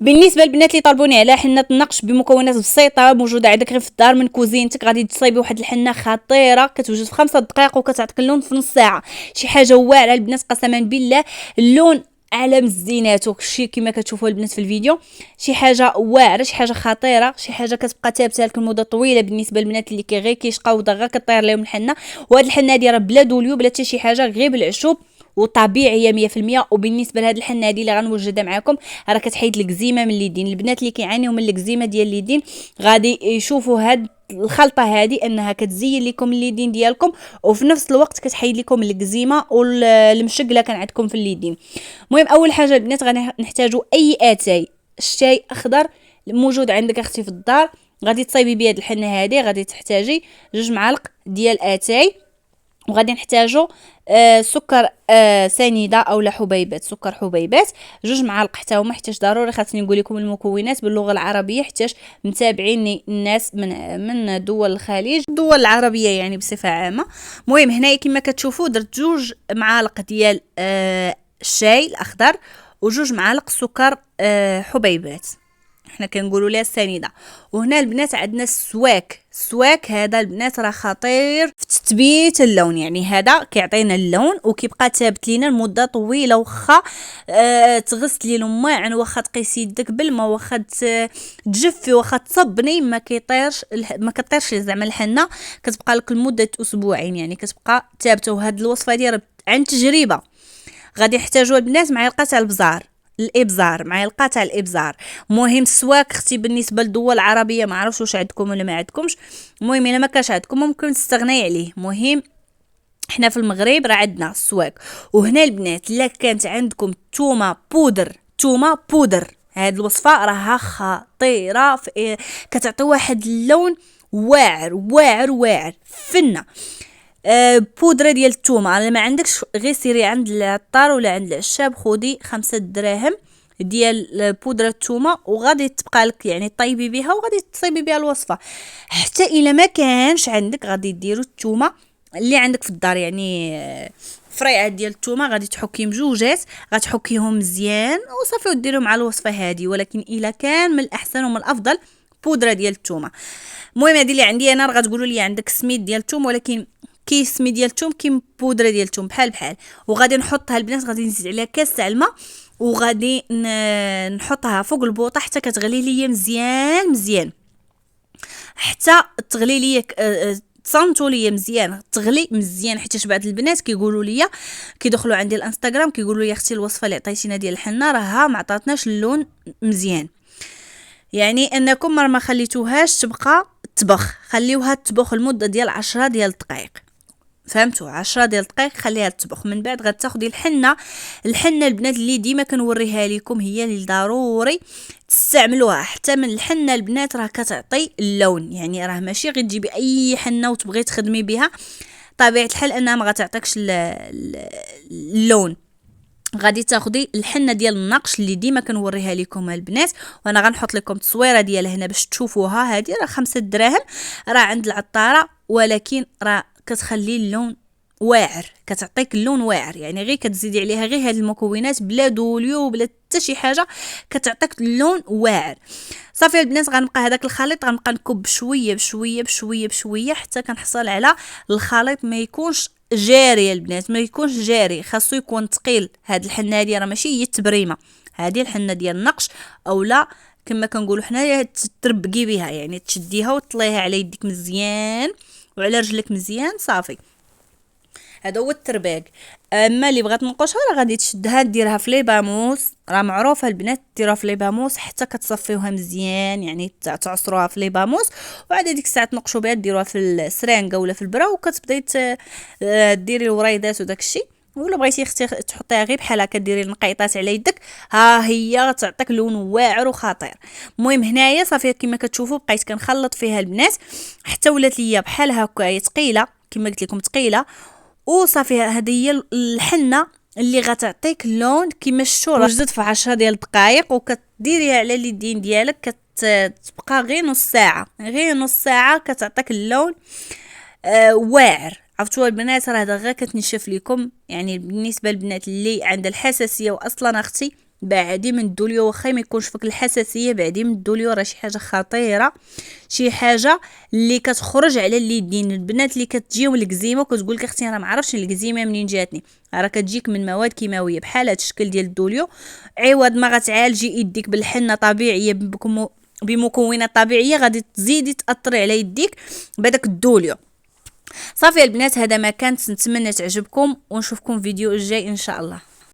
بالنسبه للبنات اللي طالبوني على حنه النقش بمكونات بسيطه موجوده عندك غير في الدار من كوزينتك، غادي تصايبي واحد الحنه خطيره كتوجد في 5 دقائق وكتعطيك اللون في نص ساعه. شي حاجه واعره البنات قسما بالله، اللون على مزيناتو شي كما كتشوفوا البنات في الفيديو، شي حاجه واعره، شي حاجه خطيره، شي حاجه كتبقى ثابته لك المده طويله بالنسبه للبنات اللي غير كيشقاو ضغا كطير لهم الحنه. وهاد الحنه هادي راه بلا دوليو بلا حتى شي حاجه، غير بالعشوب وطبيعيه 100%. وبالنسبه لهاد الحنه هادي اللي غنوجدها معكم راه كتحيد الكزيمه من اليدين. البنات اللي كيعانيو من الكزيمه ديال اليدين غادي يشوفوا هاد الخلطه هذه انها كتزين لكم اليدين ديالكم وفي نفس الوقت كتحيد لكم الكزيمه والمشكله كان عندكم في اليدين. المهم اول حاجه البنات غادي نحتاجوا اي اتاي شاي اخضر موجود عندك اختي في الدار، غادي تصايبي بهاد الحنه هذه. غادي تحتاجي 2 معالق ديال اتاي، وغادي نحتاجو سكر سنيده اولا حبيبات، سكر حبيبات 2 معالق حتى هما، حيتاش ضروري خاصني نقول لكم المكونات باللغه العربيه حيتاش متابعيني الناس من دول الخليج، الدول العربيه يعني بصفه عامه. المهم هنايا كما كتشوفوا درت 2 معالق ديال الشاي الاخضر و2 معالق سكر حبيبات، احنا كنقولوا ليها السنيده. وهنا البنات عندنا السواك هذا البنات راه خطير في تثبيت اللون، يعني هذا كيعطينا اللون وكيبقى ثابت لينا لمده طويله. واخا تغسلي الماعن، واخا تقيسي يدك بالماء، واخا تجفي، واخا تصبني، ما كطيرش زعما الحنه، كتبقى لك لمده اسبوعين يعني كتبقى ثابته. وهاد الوصفه ديال عن تجربه. غادي نحتاجوا البنات معلقه تاع معلقه تاع الابزار. مهم السواك اختي بالنسبه للدول العربيه ما عرفتش واش عندكم ولا ما عندكمش، المهم الا ما كانش عندكم ممكن تستغناي عليه. مهم احنا في المغرب راه عندنا السواك. وهنا البنات الا كانت عندكم تومه بودر هاد الوصفه راها خطيره كتعطي واحد اللون واعر فنه. بودره ديال الثومه، الا ما عندكش غير سيري عند العطار ولا عند العشاب خدي 5 دراهم ديال بودره الثومه وغادي تبقى لك يعني طيبي بها وغادي تصيبي بها الوصفه. حتى الا ما كانش عندك غادي ديروا الثومه اللي عندك في الدار، يعني فريعات ديال الثومه غادي تحكي مجوجات، غتحكيهم مزيان وصافي وديرهم مع الوصفه هذه. ولكن الا كان من الاحسن ومن الافضل بودره ديال الثومه. المهم هذه اللي عندي انا، غتقولوا لي عندك سميد ديال الثوم، ولكن كيس مي ديال الثوم كيم بودره ديال الثوم بحال. وغادي نحطها البنات، غادي نزيد عليها كاس تاع الماء وغادي نحطها فوق البوطه حتى كتغلي ليا مزيان حتى تغلي ليا تصنتوا ليا مزيان، تغلي مزيان. حيت بعض البنات كيقولوا ليا كيدخلوا عندي الانستغرام كيقولوا لي اختي الوصفه اللي عطيتينا ديال الحنه راها ما عطاتناش اللون مزيان، يعني انكم ما خليتوهاش تبقى تطبخ، خليوها تطبخ لمده ديال 10 ديال الدقائق، فهمتوا؟ 10 ديال الدقائق خليها تطبخ. من بعد غتاخدي الحنه البنات اللي ديما كنوريها لكم، هي اللي ضروري تستعملوها. حتى من الحنه البنات راه كتعطي اللون، يعني راه ماشي غير تجيبي اي حنه وتبغي تخدمي بها، طبيعه الحال انها ما غتعطيكش اللون. غادي تاخدي الحنه ديال النقش اللي ديما كنوريها لكم البنات، وانا غنحط لكم التصويره ديالها هنا باش تشوفوها. هذه راه 5 دراهم راه عند العطاره، ولكن راه كتخلي اللون واعر، كتعطيك اللون واعر، يعني غير كتزيدي عليها غير هاد المكونات بلا دوليو بلا حتى شي حاجه كتعطيك اللون واعر. صافي البنات غنبقى هذاك الخليط غنبقى نكب بشويه حتى كنحصل على الخليط ما يكونش جاري البنات، ما يكونش جاري، خاصو يكون ثقيل. هاد الحنه هادي راه ماشي هي التبريمه، هادي الحنه ديال النقش اولا كما كنقولوا حنايا تربقي بها، يعني تشديها وتطليها على يدك مزيان وعلى رجلك مزيان صافي. هذا هو الترباق. اما اللي بغات نقشها راه غادي تشدها ديرها في لي باموس، راه معروفه البنات ديروها في لي باموس حتى كتصفيوها مزيان، يعني تعصروها في لي باموس وعاد ديك الساعه تنقشوا بها ديروها في السرانقه ولا في البرا وكتبداي ديري الوريدات وداك الشيء. ولا بغيتي اختي تحطيها غير بحال هكا ديري النقيطات على يدك، ها هي تعطيك لون واعر وخطير. المهم هنايا صافي كما كتشوفوا بقيت كنخلط فيها البنات حتى ولات ليا بحال هكا ثقيله كما قلت لكم ثقيله. وصافي هذه هي الحنه اللي غتعطيك اللون كما شفتوا وجدت في 10 ديال الدقائق، وكديريها على اليدين ديالك كتبقى غير نص ساعه كتعطيك اللون واعر. عرفتوا البنات راه دغيا كتنشف لكم، يعني بالنسبه للبنات اللي عندها الحساسيه واصلا اختي بعدي من الدوليو، واخا ما يكونش فيك الحساسيه بعدي من الدوليو، راه شي حاجه خطيره، شي حاجه اللي كتخرج على اليدين. البنات اللي كتجيهم الكزيمه وكتقول لك اختي انا ما عرفتش الكزيمه منين جاتني، راه كتجيك من مواد كيماويه بحال هذا الشكل ديال الدوليو. عوض ما غتعالجي يديك بالحنه طبيعيه بمكونات طبيعيه، غادي تزيدي تاثري على يديك بهذاك الدوليو. صافي البنات، هذا ما كانت، نتمنى تعجبكم ونشوفكم فيديو الجاي ان شاء الله.